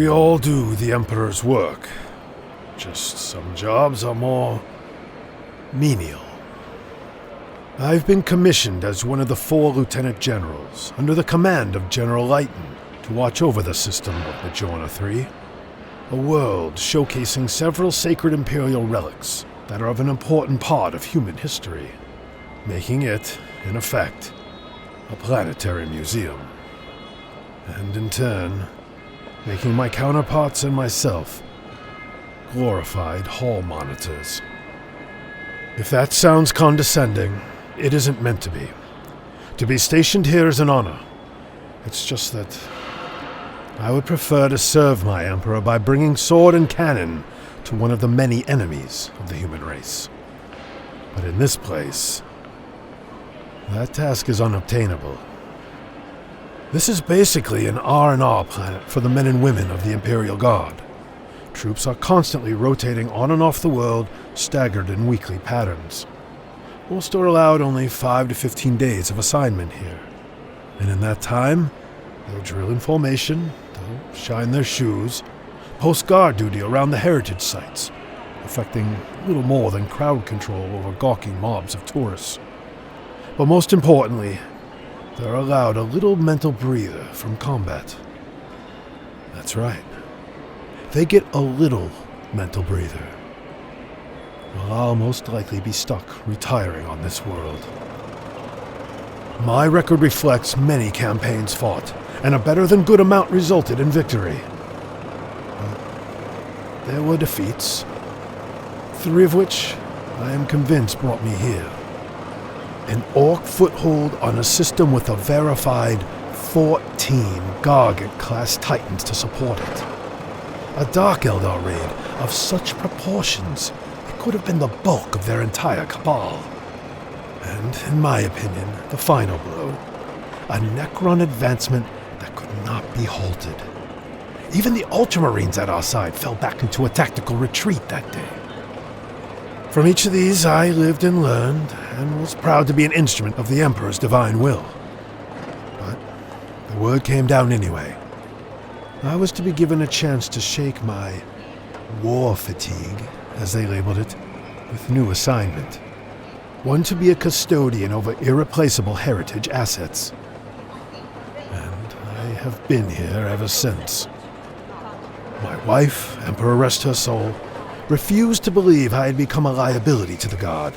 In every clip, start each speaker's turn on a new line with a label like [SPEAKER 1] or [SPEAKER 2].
[SPEAKER 1] We all do the Emperor's work. Just some jobs are more menial. I've been commissioned as one of the 4 lieutenant generals, under the command of General Leighton, to watch over the system of Majorna 3, a world showcasing several sacred Imperial relics that are of an important part of human history, making it, in effect, a planetary museum. And in turn, making my counterparts and myself glorified hall monitors. If that sounds condescending, it isn't meant to be. To be stationed here is an honor. It's just that I would prefer to serve my Emperor by bringing sword and cannon to one of the many enemies of the human race. But in this place, that task is unobtainable. This is basically an R&R planet for the men and women of the Imperial Guard. Troops are constantly rotating on and off the world, staggered in weekly patterns. Most are allowed only 5 to 15 days of assignment here. And in that time, they'll drill in formation, they'll shine their shoes, post guard duty around the heritage sites, affecting little more than crowd control over gawking mobs of tourists. But most importantly, they're allowed a little mental breather from combat. That's right. They get a little mental breather. Well, I'll most likely be stuck retiring on this world. My record reflects many campaigns fought, and a better-than-good amount resulted in victory. But there were defeats, 3 of which I am convinced brought me here. An Orc foothold on a system with a verified 14 Gargant-class Titans to support it. A Dark Eldar raid of such proportions it could have been the bulk of their entire cabal. And, in my opinion, the final blow, a Necron advancement that could not be halted. Even the Ultramarines at our side fell back into a tactical retreat that day. From each of these I lived and learned, and was proud to be an instrument of the Emperor's divine will. But the word came down anyway. I was to be given a chance to shake my war fatigue, as they labeled it, with new assignment. One to be a custodian over irreplaceable heritage assets. And I have been here ever since. My wife, Emperor rest her soul, refused to believe I had become a liability to the Guard.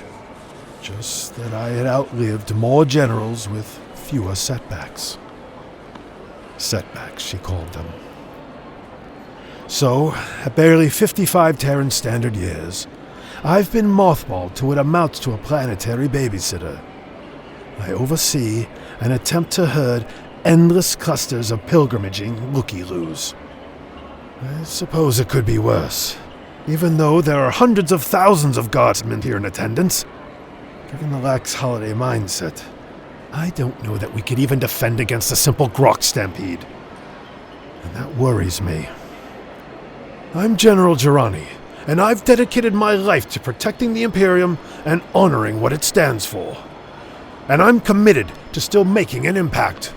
[SPEAKER 1] Just that I had outlived more generals with fewer setbacks. Setbacks, she called them. So, at barely 55 Terran Standard years, I've been mothballed to what amounts to a planetary babysitter. I oversee and attempt to herd endless clusters of pilgrimaging looky-loos. I suppose it could be worse, even though there are hundreds of thousands of guardsmen here in attendance. Given the lax holiday mindset, I don't know that we could even defend against a simple grok stampede. And that worries me. I'm General Girani, and I've dedicated my life to protecting the Imperium and honoring what it stands for. And I'm committed to still making an impact.